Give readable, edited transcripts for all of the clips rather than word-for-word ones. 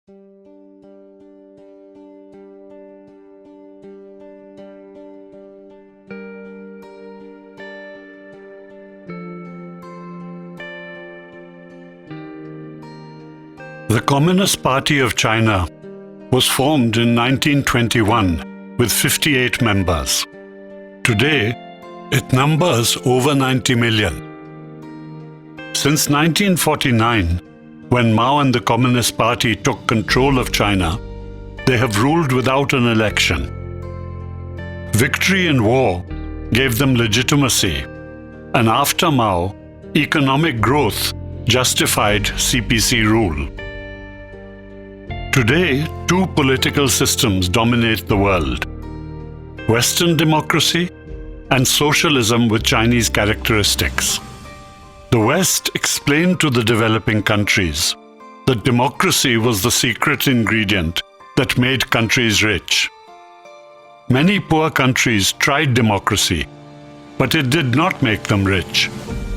The Communist Party of China was formed in 1921 with 58 members. Today, it numbers over 90 million. Since 1949, when Mao and the Communist Party took control of China, they have ruled without an election. Victory in war gave them legitimacy, and after Mao, economic growth justified CPC rule. Today, two political systems dominate the world: Western democracy and socialism with Chinese characteristics. The West explained to the developing countries that democracy was the secret ingredient that made countries rich. Many poor countries tried democracy, but it did not make them rich,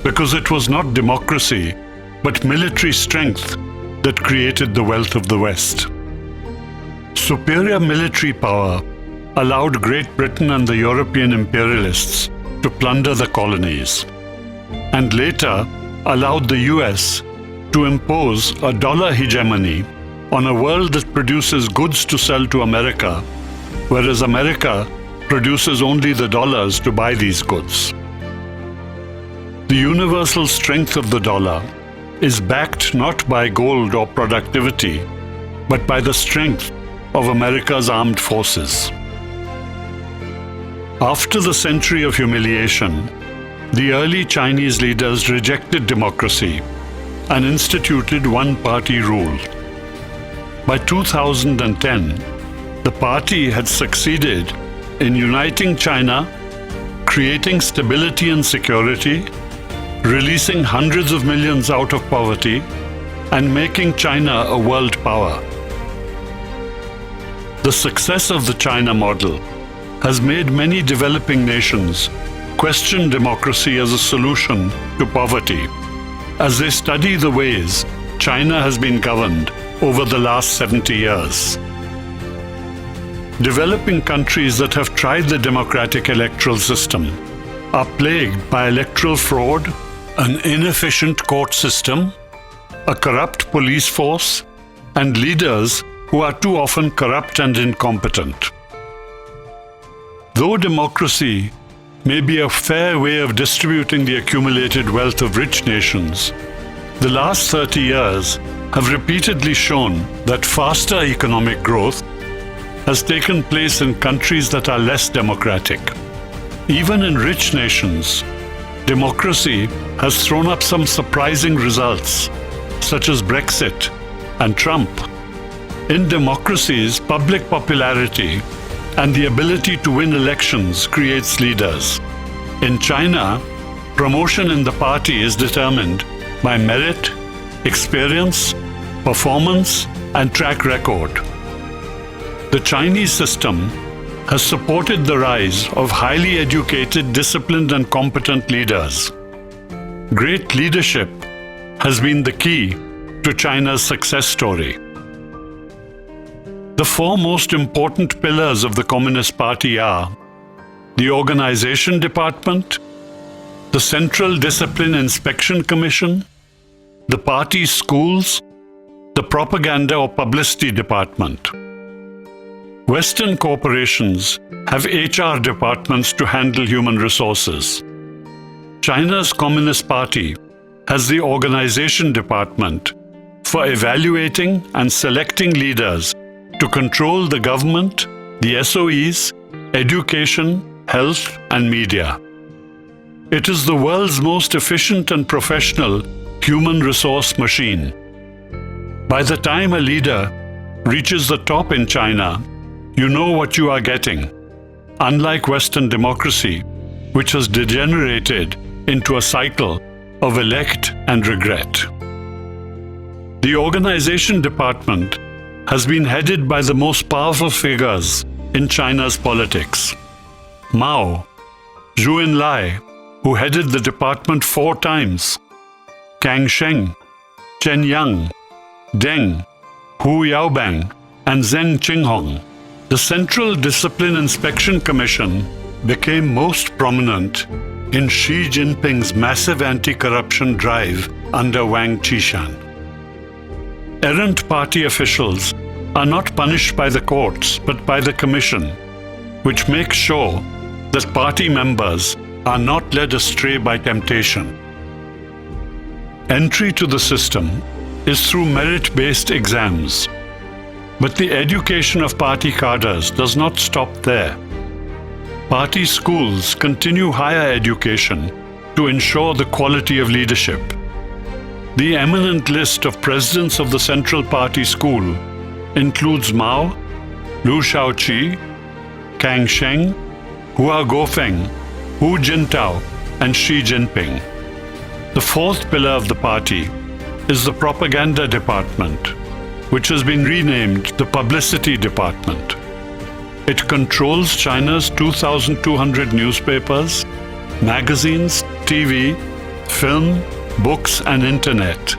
because it was not democracy, but military strength that created the wealth of the West. Superior military power allowed Great Britain and the European imperialists to plunder the colonies, and later allowed the US to impose a dollar hegemony on a world that produces goods to sell to America, whereas America produces only the dollars to buy these goods. The universal strength of the dollar is backed not by gold or productivity, but by the strength of America's armed forces. After the century of humiliation, the early Chinese leaders rejected democracy and instituted one-party rule. By 2010, the party had succeeded in uniting China, creating stability and security, releasing hundreds of millions out of poverty, and making China a world power. The success of the China model has made many developing nations question democracy as a solution to poverty, as they study the ways China has been governed over the last 70 years. Developing countries that have tried the democratic electoral system are plagued by electoral fraud, an inefficient court system, a corrupt police force, and leaders who are too often corrupt and incompetent. Though democracy may be a fair way of distributing the accumulated wealth of rich nations, the last 30 years have repeatedly shown that faster economic growth has taken place in countries that are less democratic. Even in rich nations, democracy has thrown up some surprising results, such as Brexit and Trump. In democracies, public popularity and the ability to win elections creates leaders. In China, promotion in the party is determined by merit, experience, performance, and track record. The Chinese system has supported the rise of highly educated, disciplined, and competent leaders. Great leadership has been the key to China's success story. The four most important pillars of the Communist Party are the Organization Department, the Central Discipline Inspection Commission, the party schools, the Propaganda or Publicity Department. Western corporations have HR departments to handle human resources. China's Communist Party has the Organization Department for evaluating and selecting leaders to control the government, the SOEs, education, health, and media. It is the world's most efficient and professional human resource machine. By the time a leader reaches the top in China, you know what you are getting, unlike Western democracy, which has degenerated into a cycle of elect and regret. The Organization Department has been headed by the most powerful figures in China's politics. Mao, Zhou Enlai, who headed the department 4 times, Kang Sheng, Chen Yang, Deng, Hu Yaobang, and Zheng Qinghong. The Central Discipline Inspection Commission became most prominent in Xi Jinping's massive anti-corruption drive under Wang Qishan. Errant party officials are not punished by the courts but by the commission, which makes sure that party members are not led astray by temptation. Entry to the system is through merit-based exams, but the education of party cadres does not stop there. Party schools continue higher education to ensure the quality of leadership. The eminent list of presidents of the Central Party School includes Mao, Liu Shaoqi, Kang Sheng, Hua Guofeng, Hu Jintao, and Xi Jinping. The fourth pillar of the party is the propaganda department, which has been renamed the publicity department. It controls China's 2,200 newspapers, magazines, TV, film, books, and internet.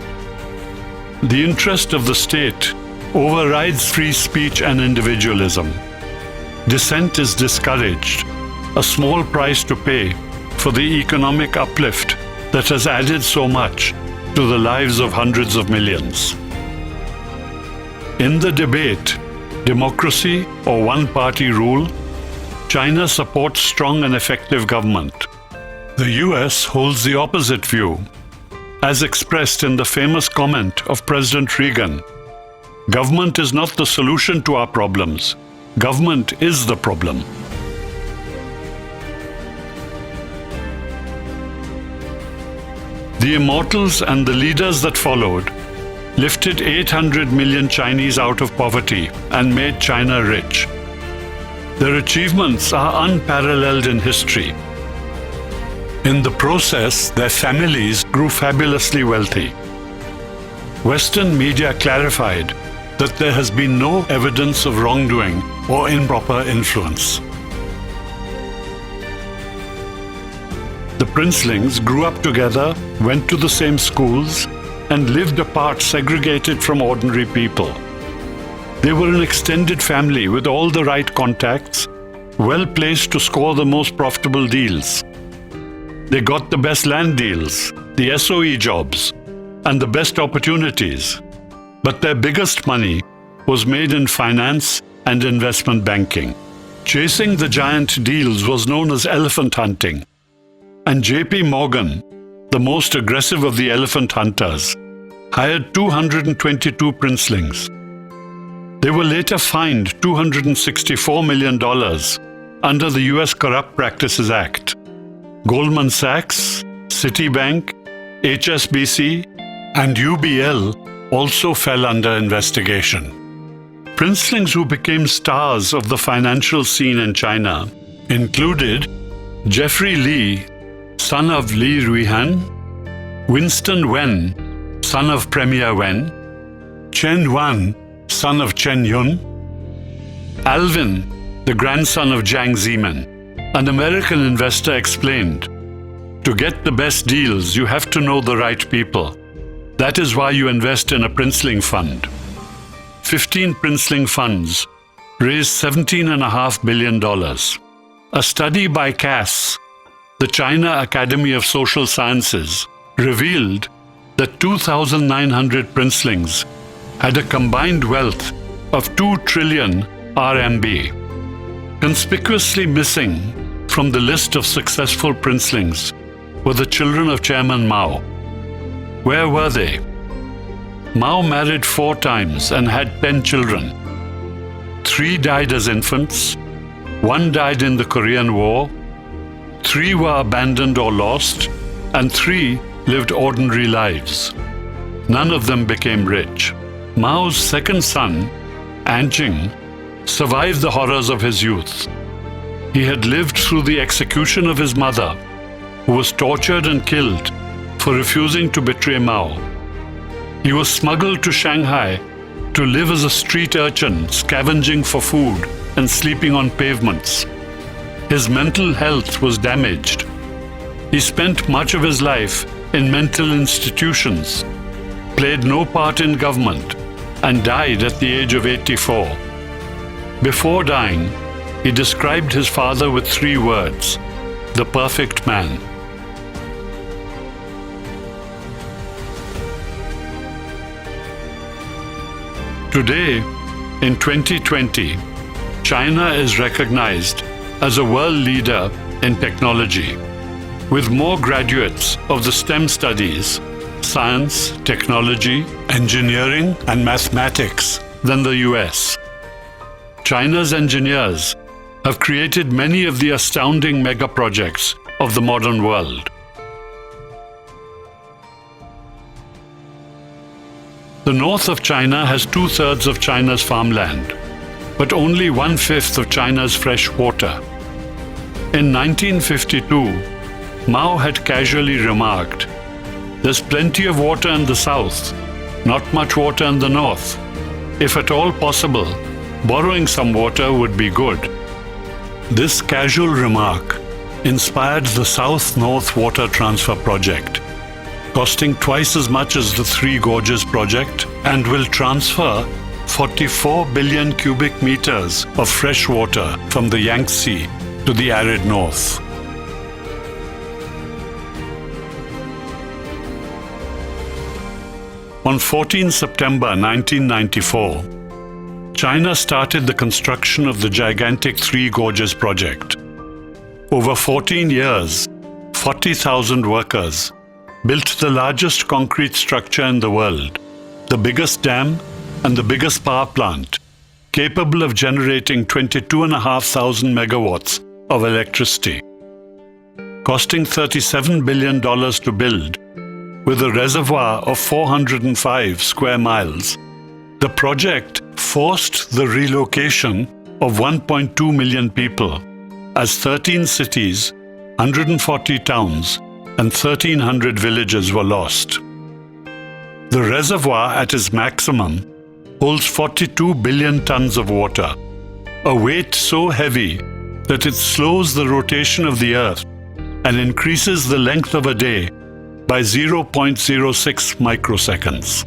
The interest of the state overrides free speech and individualism. Dissent is discouraged, a small price to pay for the economic uplift that has added so much to the lives of hundreds of millions. In the debate, democracy or one-party rule, China supports strong and effective government. The US holds the opposite view, as expressed in the famous comment of President Reagan: "Government is not the solution to our problems. Government is the problem." The immortals and the leaders that followed lifted 800 million Chinese out of poverty and made China rich. Their achievements are unparalleled in history. In the process, their families grew fabulously wealthy. Western media clarified that there has been no evidence of wrongdoing or improper influence. The Princelings grew up together, went to the same schools, and lived apart, segregated from ordinary people. They were an extended family with all the right contacts, well placed to score the most profitable deals. They got the best land deals, the SOE jobs, and the best opportunities. But their biggest money was made in finance and investment banking. Chasing the giant deals was known as elephant hunting. And JP Morgan, the most aggressive of the elephant hunters, hired 222 Princelings. They were later fined $264 million under the US Corrupt Practices Act. Goldman Sachs, Citibank, HSBC, and UBL also fell under investigation. Princelings who became stars of the financial scene in China included Jeffrey Li, son of Li Ruihan, Winston Wen, son of Premier Wen, Chen Wan, son of Chen Yun, Alvin, the grandson of Jiang Zemin. An American investor explained, "To get the best deals, you have to know the right people. That is why you invest in a Princeling fund." 15 Princeling funds raised $17.5 billion. A study by CAS, the China Academy of Social Sciences, revealed that 2,900 Princelings had a combined wealth of 2 trillion RMB. Conspicuously missing from the list of successful Princelings were the children of Chairman Mao. Where were they? Mao married 4 times and had 10 children. 3 died as infants, 1 died in the Korean War, 3 were abandoned or lost, and 3 lived ordinary lives. None of them became rich. Mao's second son, Anqing, survived the horrors of his youth. He had lived through the execution of his mother, who was tortured and killed for refusing to betray Mao. He was smuggled to Shanghai to live as a street urchin, scavenging for food and sleeping on pavements. His mental health was damaged. He spent much of his life in mental institutions, played no part in government, and died at the age of 84. Before dying, he described his father with 3 words: the perfect man. Today, in 2020, China is recognized as a world leader in technology, with more graduates of the STEM studies, science, technology, engineering, and mathematics than the US. China's engineers have created many of the astounding mega projects of the modern world. The north of China has 2/3 of China's farmland, but only 1/5 of China's fresh water. In 1952, Mao had casually remarked, "There's plenty of water in the south, not much water in the north. If at all possible, borrowing some water would be good." This casual remark inspired the South-North Water Transfer Project, costing twice as much as the Three Gorges project, and will transfer 44 billion cubic meters of fresh water from the Yangtze to the arid north. On 14 September 1994, China started the construction of the gigantic Three Gorges project. Over 14 years, 40,000 workers built the largest concrete structure in the world, the biggest dam and the biggest power plant, capable of generating 22,500 megawatts of electricity. Costing $37 billion to build, with a reservoir of 405 square miles, the project forced the relocation of 1.2 million people, as 13 cities, 140 towns, and 1,300 villages were lost. The reservoir at its maximum holds 42 billion tons of water, a weight so heavy that it slows the rotation of the Earth and increases the length of a day by 0.06 microseconds.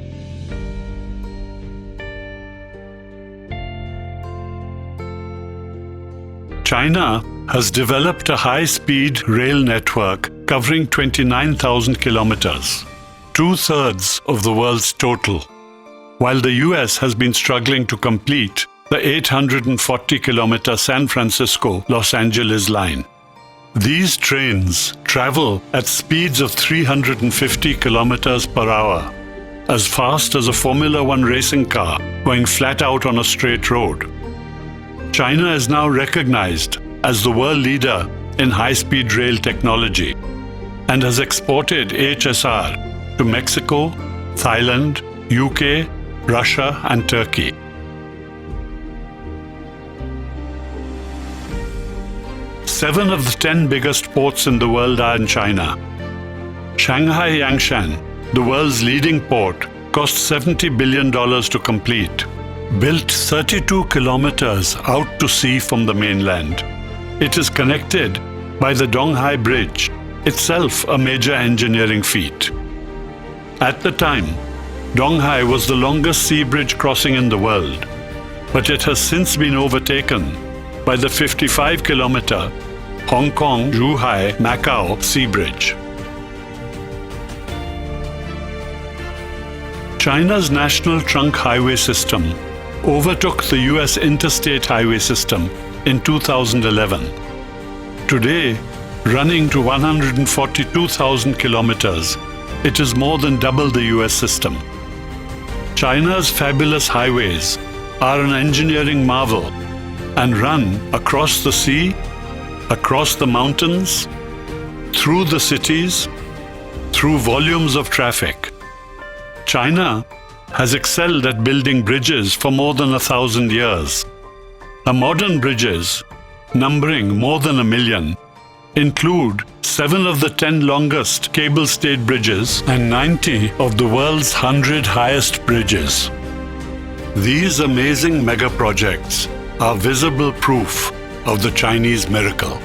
China has developed a high-speed rail network covering 29,000 kilometers, 2/3 of the world's total, while the US has been struggling to complete the 840-kilometer San Francisco-Los Angeles line. These trains travel at speeds of 350 kilometers per hour, as fast as a Formula One racing car going flat out on a straight road. China is now recognized as the world leader in high-speed rail technology and has exported HSR to Mexico, Thailand, UK, Russia, and Turkey. Seven of the 10 biggest ports in the world are in China. Shanghai Yangshan, the world's leading port, cost $70 billion to complete. Built 32 kilometers out to sea from the mainland. It is connected by the Donghai Bridge, itself a major engineering feat. At the time, Donghai was the longest sea bridge crossing in the world, but it has since been overtaken by the 55-kilometer Hong Kong-Zhuhai-Macau sea bridge. China's national trunk highway system overtook the US interstate highway system in 2011. Today, running to 142,000 kilometers, it is more than double the US system. China's fabulous highways are an engineering marvel and run across the sea, across the mountains, through the cities, through volumes of traffic. China has excelled at building bridges for more than 1,000 years. The modern bridges, numbering more than 1 million, include 7 of the 10 longest cable-stayed bridges and 90 of the world's 100 highest bridges. These amazing mega projects are visible proof of the Chinese miracle.